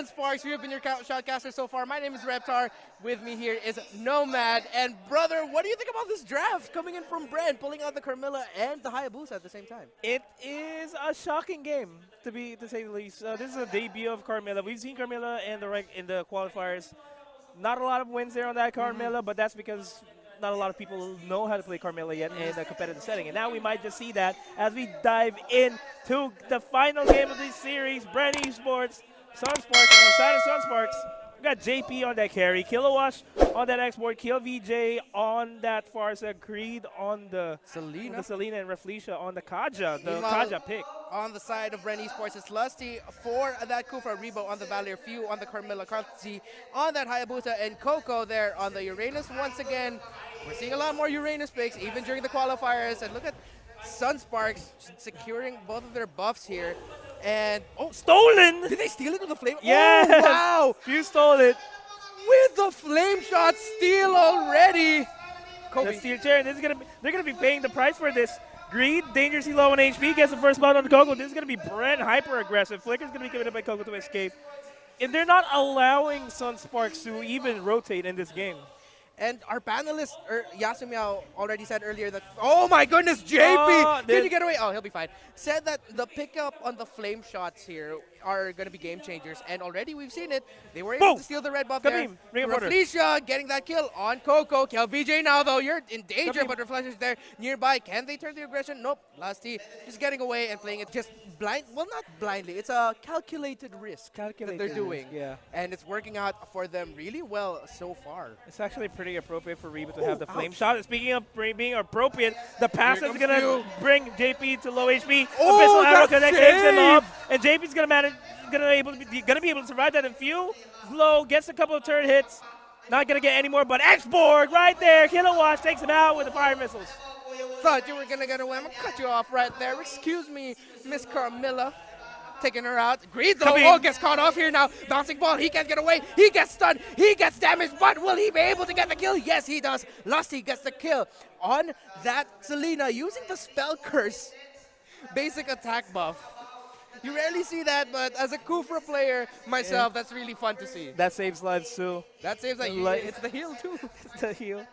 Sparks, we have been your shoutcaster so far. My name is Reptar. With me here is Nomad. And brother, what do you think about this draft coming in from Bren, pulling out the Carmilla and the Hayabusa at the same time? It is a shocking game, to say the least. This is a debut of Carmilla. We've seen Carmilla in the qualifiers. Not a lot of wins there on that Carmilla, but that's because not a lot of people know how to play Carmilla yet in a competitive setting. And now we might just see that as we dive into the final game of this series. Bren Esports, Sunsparks, on the side of Sunsparks. We got JP on that carry, Kilowash on that export, Kill VJ on that Farsa, Creed on the Selena and Reflecia on the Kaja, Kaja pick. On the side of Bren Esports, it's Lusty for that Kufa, Rebo on the Valier, Few on the Carmilla, Kartzi on that Hayabusa, and Coco there on the Uranus once again. We're seeing a lot more Uranus picks even during the qualifiers, and look at Sunsparks securing both of their buffs here. And stolen! Did they steal it with the flame? Yeah! Oh, wow! Few stole it. With the flame shot steal already. Kobe. The steal chair, they're gonna be paying the price for this. Greed, dangerously low on HP, gets the first blood on the Coco. This is gonna be Bren hyper aggressive. Flicker's gonna be given up by Coco to escape. And they're not allowing Sunsparks to even rotate in this game. And our panelist, Yasumiao, already said earlier that, oh my goodness, JP, can you get away? Oh, he'll be fine. Said that the pickup on the flame shots here are going to be game changers. And already we've seen it. They were able to steal the red buff there. Reflecia getting that kill on Coco. Kill VJ now, though. You're in danger, but Reflecia's there nearby. Can they turn the aggression? Nope. Lusty just getting away and playing it just blind. Well, not blindly. It's a calculated risk that they're doing. Yeah. And it's working out for them really well so far. It's actually pretty appropriate for Reba to have the flame shot. Speaking of being appropriate, the passive is going to bring JP to low HP. Abyssal Arrow connects him off, and JP's going to be able to survive that. And Few, low, gets a couple of turret hits. Not going to get any more, but X-Borg right there. Kilowatt takes him out with the fire missiles. Thought you were going to get away. I'm going to cut you off right there. Excuse me, Miss Carmilla. Taking her out. Greed though, gets caught off here now. Bouncing ball, he can't get away. He gets stunned. He gets damaged, but will he be able to get the kill? Yes, he does. Lusty gets the kill on that Selena using the spell curse. Basic attack buff. You rarely see that, but as a Kufra player myself, that's really fun to see. That saves lives too. That saves lives. It's the heal too. It's the heal.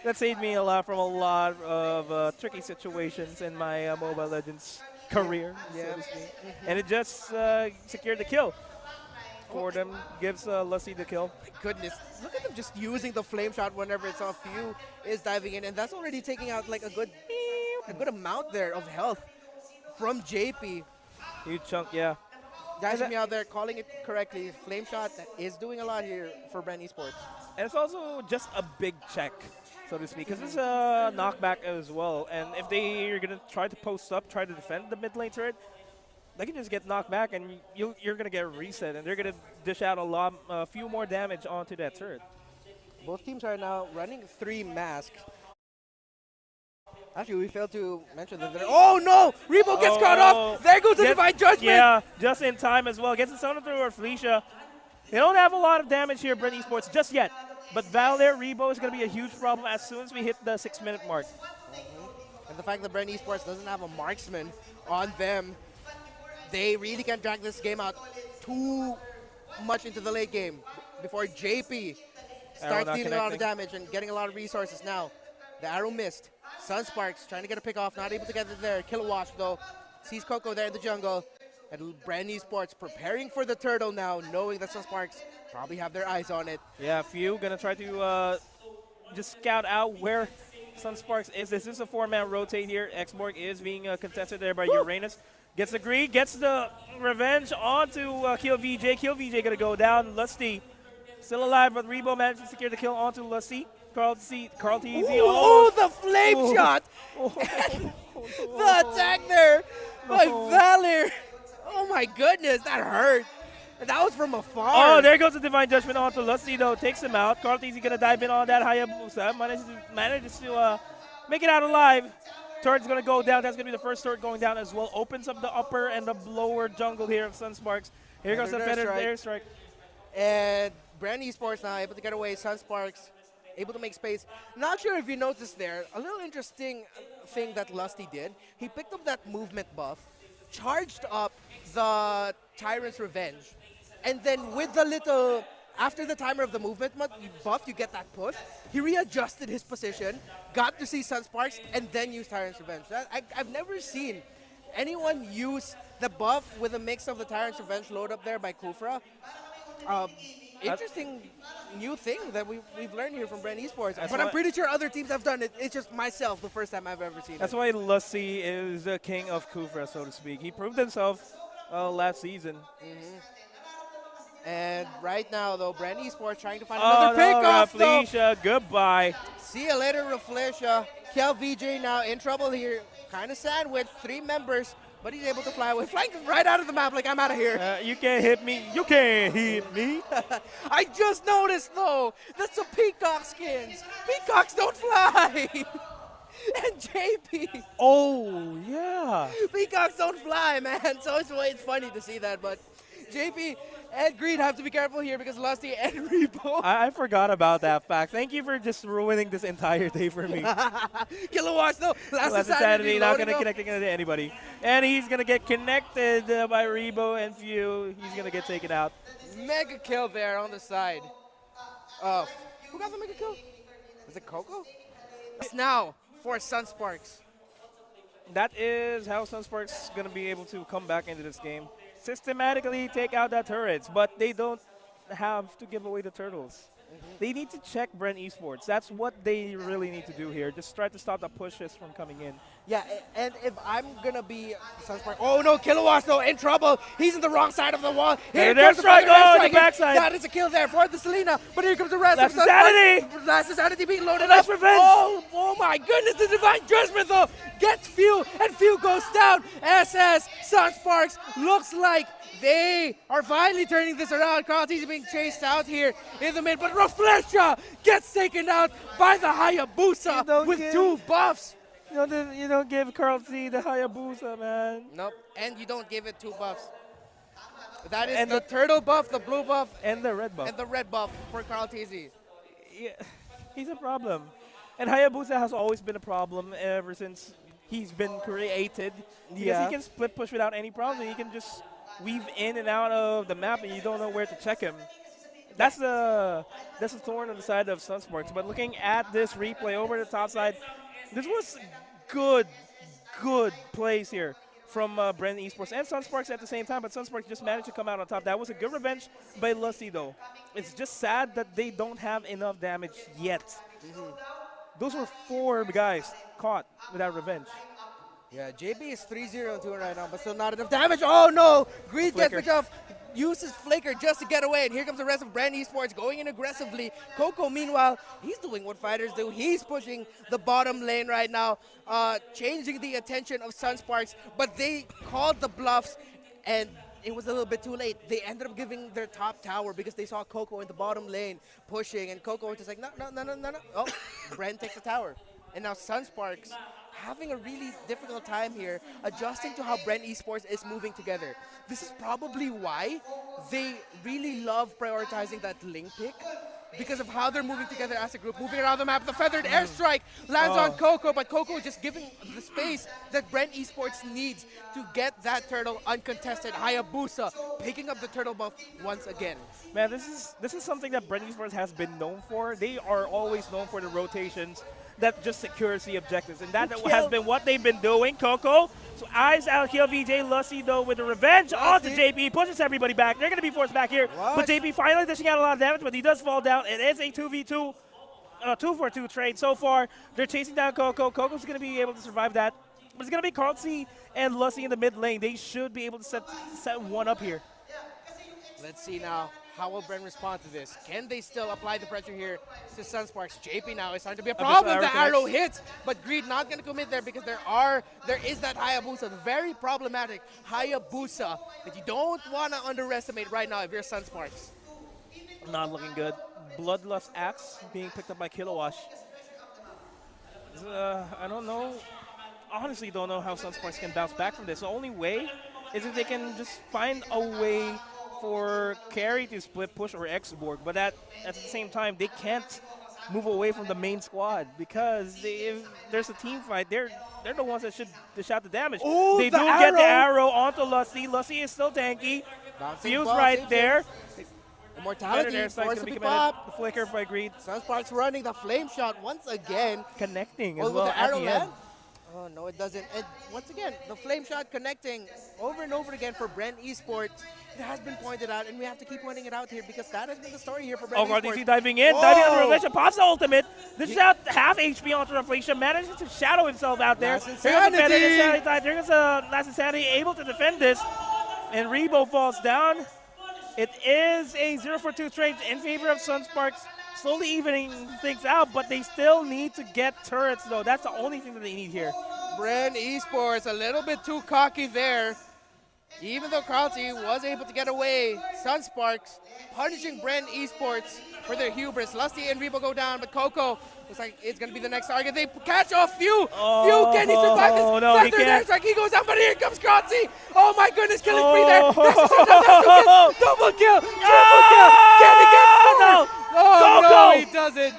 That saved me a lot from a lot of tricky situations in my Mobile Legends career, so to speak. And it just secured the kill for them, gives Lusty the kill. My goodness, look at them just using the flame shot whenever it's off. Few is diving in, and that's already taking out like a good amount there of health from JP. Huge chunk, yeah. Guys, me out there calling it correctly. Flame shot is doing a lot here for Bren Esports. And it's also just a big check, so to speak, because it's a knockback as well. And if they are going to try to post up, try to defend the mid lane turret, they can just get knocked back, and you're going to get a reset, and they're going to dish out a few more damage onto that turret. Both teams are now running 3 masks. Actually, we failed to mention that. Oh no! Rebo gets caught off. There goes the Divine Judgment. Yeah, just in time as well. Gets it sounded through Reflecia. They don't have a lot of damage here, Bren Esports, just yet. But Valor, Rebo is going to be a huge problem as soon as we hit the 6-minute mark. And the fact that Bren Esports doesn't have a marksman on them, they really can drag this game out too much into the late game before JP starts dealing a lot of damage and getting a lot of resources now. The arrow missed. Sunsparks trying to get a pick off, not able to get it there. Kilowatt though sees Coco there in the jungle. And Bren Esports preparing for the turtle now, knowing that Sunsparks probably have their eyes on it. Yeah, Few gonna try to just scout out where Sunsparks is. This is a 4-man rotate here. X-Borg is being contested there by Uranus. Gets the greed, gets the revenge onto Kill VJ. Kill VJ gonna go down. Lusty still alive, but Rebo managed to secure the kill onto Lusty. Carl T. Oh, the flame shot! The attack there by Valor. Oh my goodness, that hurt. And that was from afar. Oh, there goes the Divine Judgment onto Lusty though. Takes him out. Carl T. gonna dive in on that Hayabusa. Manages to make it out alive. Turret's gonna go down. That's gonna be the first turret going down as well. Opens up the upper and the lower jungle here of Sunsparks. Here goes the Feather Airstrike. And Bren Esports now able to get away. Sunsparks able to make space. Not sure if you noticed there, a little interesting thing that Lusty did. He picked up that movement buff, charged up the Tyrant's Revenge, and then with the little, after the timer of the movement buff, you get that push. He readjusted his position, got to see Sunsparks, and then used Tyrant's Revenge. I've never seen anyone use the buff with a mix of the Tyrant's Revenge load up there by Kufra. Interesting new thing that we've learned here from Bren Esports. But I'm pretty sure other teams have done it. It's just myself, the first time I've ever seen it. That's why Lusty is the king of Kufra, so to speak. He proved himself last season. And right now, though, Bren Esports trying to find another pickoff. Raflesia, goodbye. See you later, Raflesia. Kel VJ now in trouble here. Kind of sandwiched, 3 members, but he's able to fly away. Flying right out of the map like I'm out of here. You can't hit me. You can't hit me. I just noticed, though, that's the peacock skins. Peacocks don't fly. And JP. Oh, yeah. Peacocks don't fly, man. So it's funny to see that, but JP and Greed have to be careful here because Lusty and Repo. I forgot about that fact. Thank you for just ruining this entire day for me. Kilowatts, though. Last Saturday, not going to connect to anybody. And he's going to get connected by Rebo and Few. He's going to get taken out. Mega kill there on the side. Who got the mega kill? Was it Coco? Now for Sunsparks. That is how Sunsparks is going to be able to come back into this game. Systematically take out that turrets, but they don't have to give away the turtles. They need to check Bren Esports. That's what they really need to do here. Just try to stop the pushes from coming in. Yeah, and if I'm going to be Sunspark, oh no, Kilowatts though, in trouble. He's in the wrong side of the wall. Here comes the backside. That is a kill there for the Selena, but here comes the rest Last of Sunspark. Last Insanity being loaded up. Revenge. Oh my goodness, the Divine Judgment though gets Few, and Few goes down. SS Sunsparks looks like they are finally turning this around. Carl's being chased out here in the mid, but Raflesia gets taken out by the Hayabusa with 2 buffs. You don't give Carl C the Hayabusa, man. Nope, and you don't give it 2 buffs. That is the turtle buff, the blue buff, and the red buff. And the red buff for Carl TZ. Yeah, he's a problem. And Hayabusa has always been a problem ever since he's been created. Because he can split push without any problem. He can just weave in and out of the map, and you don't know where to check him. That's a thorn on the side of Sunsparks. But looking at this replay over the top side, this was good plays here from Bren Esports and Sunsparks at the same time. But Sunsparks just managed to come out on top. That was a good revenge by Lusty, though. It's just sad that they don't have enough damage yet. Those were 4 guys caught without revenge. Yeah, JB is 3-0-2 right now, but still not enough damage. Oh no! Greed gets picked off, uses Flicker just to get away, and here comes the rest of Bren Esports going in aggressively. Coco, meanwhile, he's doing what fighters do. He's pushing the bottom lane right now, changing the attention of Sunsparks, but they called the bluffs, and it was a little bit too late. They ended up giving their top tower because they saw Coco in the bottom lane pushing, and Coco was just like, no. Oh, Bren takes the tower. And now Sunsparks having a really difficult time here adjusting to how Bren Esports is moving together. This is probably why they really love prioritizing that link pick, because of how they're moving together as a group, moving around the map. The feathered airstrike lands on Coco, but Coco just giving the space that Bren Esports needs to get that turtle uncontested. Hayabusa picking up the turtle buff once again. Man, this is something that Bren Esports has been known for. They are always known for the rotations that just secures the objectives, and that has been what they've been doing. Coco, so eyes out here, VJ Lusty though with the revenge onto JP, pushes everybody back. They're going to be forced back here, but JP finally dishing out a lot of damage, but he does fall down. It is a 2v2, 2-for-2 trade so far. They're chasing down Coco. Coco's going to be able to survive that, but it's going to be Carl C and Lusty in the mid lane. They should be able to set one up here. Let's see now. How will Bren respond to this? Can they still apply the pressure here to Sunsparks? JP now is starting to be a problem. The arrow hits, but Greed not going to commit there because there is that Hayabusa, the very problematic Hayabusa that you don't want to underestimate right now if you're Sunsparks. Not looking good. Bloodlust Axe being picked up by Kilowash. I don't know. Honestly, don't know how Sunsparks can bounce back from this. The only way is if they can just find a way for carry to split push or X-Borg, but at the same time they can't move away from the main squad because if there's a team fight, they're the ones that should dish out the damage. Ooh, they do get the arrow onto Lusty. Lusty is still tanky. Bouncing Fuse ball, right save, there. Immortality, Airstrike's force going to to be be committed. popped. The flicker by Greed. Sunsparks running the flame shot once again. Connecting Oh, as with well the at arrow the end. land? Oh, no, it doesn't. And once again, the flame shot connecting over and over again for Bren Esports. It has been pointed out, and we have to keep pointing it out here because that has been the story here for Bren Oh, Esports. RDC diving in. Diving on the Reflection. Pops the ultimate. This is out half HP onto Reflection. Manages to shadow himself out there. Last Insanity. There goes Last Insanity able to defend this. And Rebo falls down. It is a 0-for-2 trade in favor of Sunsparks. Slowly evening things out, but they still need to get turrets, though. That's the only thing that they need here. Bren Esports a little bit too cocky there. Even though Carlty was able to get away, Sunsparks punishing Bren Esports for their hubris. Lusty and Rebo go down, but Coco looks like it's going to be the next target. They catch off Few. Few, can he survive this? No, he can't. Strike. He goes down, but here comes Carlty. Oh my goodness, killing spree there. That's double kill. Triple kill. Can he get four? No. Oh no, he doesn't.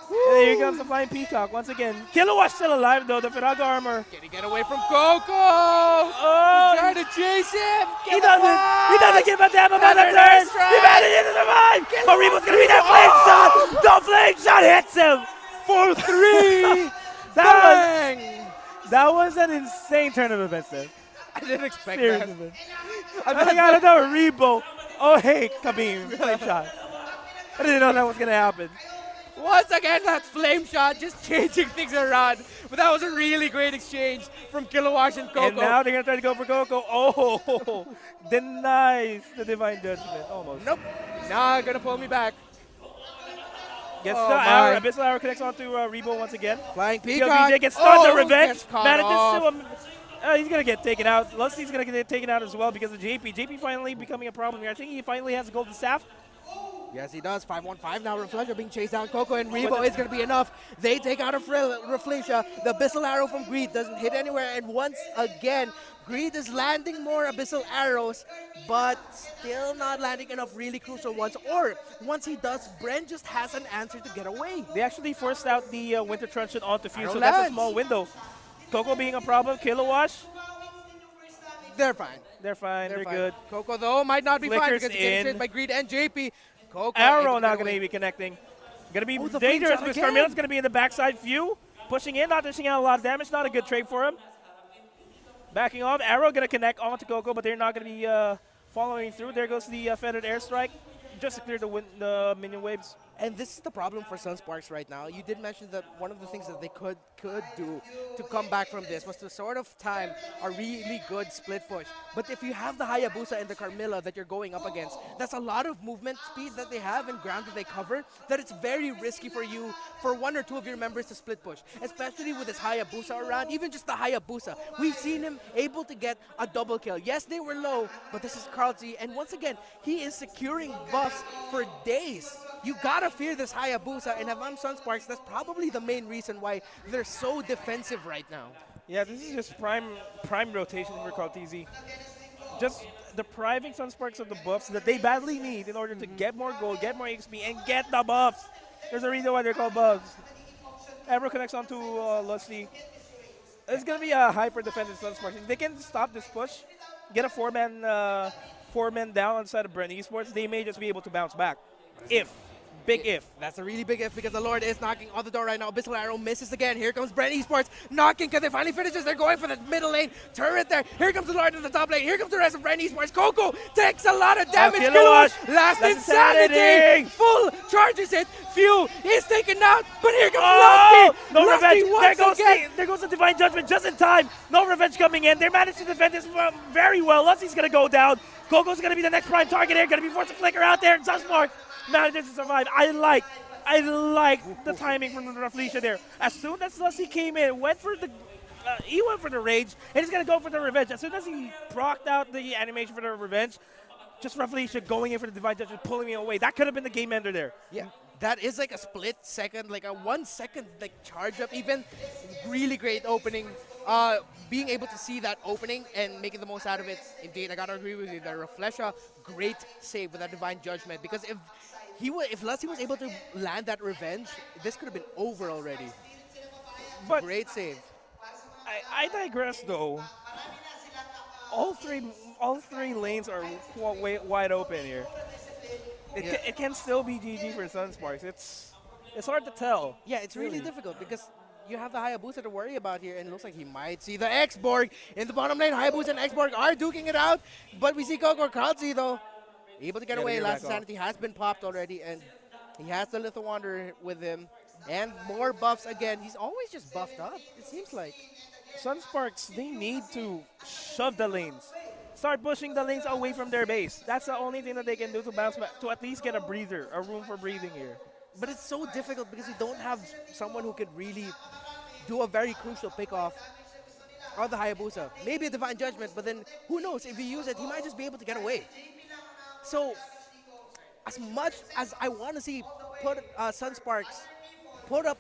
And here comes the Flying Peacock once again. Kilowatt's still alive though, the Firaga armor. Can he get away from Coco? Oh, Trying to chase him. He doesn't give a damn about the turn. He manages to survive. But Rebo's gonna be that flame shot. The flame shot hits him. For 3. That was an insane turn of events there. I didn't expect Seriously, that. man. I got another Rebo. Oh hey, Kabim, flame shot. I didn't know that was gonna happen. Once again, that flame shot just changing things around. But that was a really great exchange from Kilowatt and Coco. And now they're going to try to go for Coco. Oh, denies the Divine Judgment. Almost. Nope. Not going to pull me back. Gets the arrow. Abyssal Arrow connects onto Rebo once again. Flying Peacock. PLBJ gets stunned to Revenge. Gets caught Manages off. to he's going to get taken out. Lusty's going to get taken out as well because of JP. JP finally becoming a problem here. I think he finally has a golden staff. Yes, he does. 5-1-5 now. Reflection being chased down. Coco and Rebo is going to be enough. They take out Reflection. The Abyssal Arrow from Greed doesn't hit anywhere. And once again, Greed is landing more Abyssal Arrows, but still not landing enough really crucial ones. Or once he does, Bren just has an answer to get away. They actually forced out the Winter Truncheon onto Fuse, so lands. that's a small window. Coco being a problem. Kilowatt. They're fine. They're fine. They're good. Coco, though, might not be fine Flickers because he's getting in. chased by Greed and JP. Coco Arrow not going to be connecting. Going to be the dangerous flame shot because again. Carmilla's going to be in the backside. Few pushing in, not dishing out a lot of damage. Not a good trade for him. Backing off. Arrow going to connect onto Coco, but they're not going to be following through. There goes the feathered airstrike just to clear the minion waves. And this is the problem for Sunsparks right now. You did mention that one of the things that they could do to come back from this was to sort of time a really good split push. But if you have the Hayabusa and the Carmilla that you're going up against, that's a lot of movement speed that they have and ground that they cover, that it's very risky for you, for one or two of your members to split push, especially with this Hayabusa around, even just the Hayabusa. We've seen him able to get a double kill. Yes, they were low, but this is Carl Z, and once again, he is securing buffs for days. You gotta fear this Hayabusa, and if I'm Sunsparks, that's probably the main reason why they're so defensive right now. Yeah, this is just prime rotation for Cartesi. Just depriving Sunsparks of the buffs that they badly need in order to get more gold, get more XP, and get the buffs. There's a reason why they're called buffs. Arrow connects onto Lusty. It's gonna be a hyper defensive Sunsparks. If they can stop this push, get a four-man down inside of Bren Esports, they may just be able to bounce back. Big if. That's a really big if because the Lord is knocking on the door right now. Abyssal Arrow misses again. Here comes Bren Esports knocking because they finally finishes. They're going for the middle lane. Turret there. Here comes the Lord in the top lane. Here comes the rest of Bren Esports. Coco takes a lot of damage. Kilowatt. Last Insanity. Full charges it. Few is taken out. But here comes Lusty. No Lusty revenge. There goes the Divine Judgment just in time. No revenge coming in. They managed to defend this very well. Lusty's going to go down. Coco's going to be the next prime target here. Going to be forced to flicker out there. And Sunspark manages to survive. I like the timing from Raflesia there. As soon as Lusty came in, he went for the rage, and he's gonna go for the revenge. As soon as he procced out the animation for the revenge, just Raflesia going in for the Divine Judgment, pulling me away. That could have been the game ender there. Yeah, that is like a split second, like a 1 second like charge up even. Really great opening. Being able to see that opening and making the most out of it. Indeed, I gotta agree with you. The Raflesia, great save with that Divine Judgment, because if Lusty was able to land that revenge, this could have been over already. But great save. I digress though. all three lanes are wide open here. It can still be GG for Sunsparks. It's hard to tell. Yeah, it's really difficult because you have the Hayabusa to worry about here, and it looks like he might see the X-Borg in the bottom lane. Hayabusa and X-Borg are duking it out, but we see Coco Kralzi, though, able to get away. Last Sanity has been popped already, and he has the Little Wanderer with him. And more buffs again. He's always just buffed up, it seems like. Sunsparks, they need to shove the lanes. Start pushing the lanes away from their base. That's the only thing that they can do to bounce back, to at least get a breather, a room for breathing here. But it's so difficult because we don't have someone who could really do a very crucial pick-off on the Hayabusa. Maybe a Divine Judgment, but then who knows? If he uses it, he might just be able to get away. So, as much as I want to see Sunsparks put up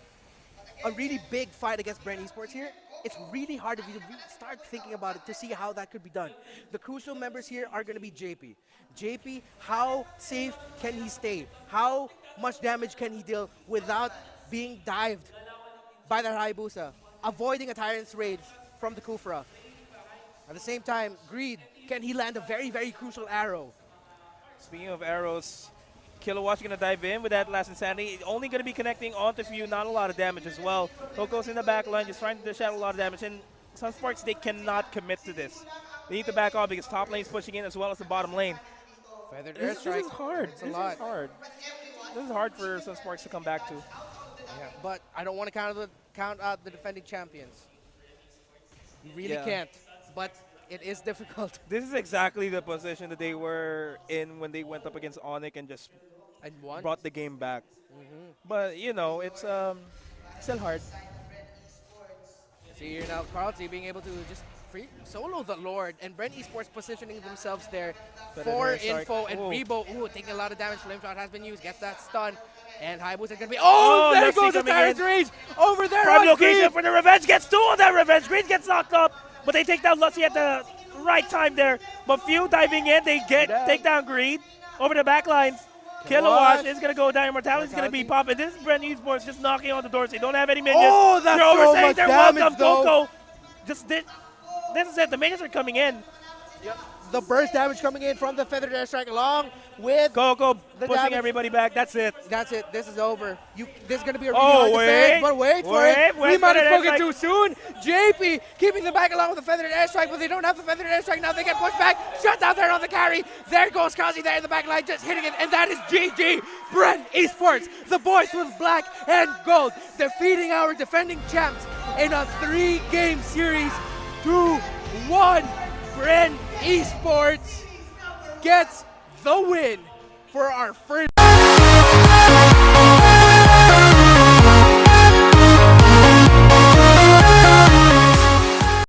a really big fight against Bren Esports here, it's really hard if you start thinking about it to see how that could be done. The crucial members here are going to be JP. JP, how safe can he stay? How much damage can he deal without being dived by that Hayabusa? Avoiding a Tyrant's Rage from the Kufra. At the same time, Greed, can he land a very, very crucial arrow? Speaking of arrows, Kilowatt's going to dive in with that last Insanity. Only going to be connecting onto Few, not a lot of damage as well. Coco's in the back line, just trying to dish out a lot of damage. And Sunsparks, they cannot commit to this. They need to back off because top lane's pushing in as well as the bottom lane. Feathered This is hard. It's a lot. This is hard for Sunsparks to come back to. Yeah, but I don't want to count out the defending champions. You really can't. But it is difficult. This is exactly the position that they were in when they went up against Onyx and just brought the game back. But, you know, it's still hard. See here now, Kralzi being able to just solo the Lord, and Bren Esports positioning themselves there for info, and Rebo, taking a lot of damage. Flame Shot has been used, gets that stun, and Hayabusa going to be, there goes the Tyrant's Rage over there. Prime location for the Revenge, gets two of that Revenge. Green gets knocked up, but they take down Lusty at the right time there. But Few diving in, they take down Greed over the back lines. Kilowatt is going to go down. Immortality is going to be popping. This is Bren Esports just knocking on the doors. They don't have any minions. Oh, that's so much damage, though. Coco. This is it. The minions are coming in. Yep. The burst damage coming in from the Feathered Airstrike along with Coco pushing everybody back. That's it. That's it. This is over. This is going to be a really hard defense, but wait for it. We might have spoken too soon. JP keeping them back along with the Feathered Airstrike, but they don't have the Feathered Airstrike now. They get pushed back. Shut down there on the carry. There goes Kazi there in the back line, just hitting it, and that is GG. Bren Esports, the boys with black and gold, defeating our defending champs in a 3-game series. 2-1. Bren Esports gets the win for our first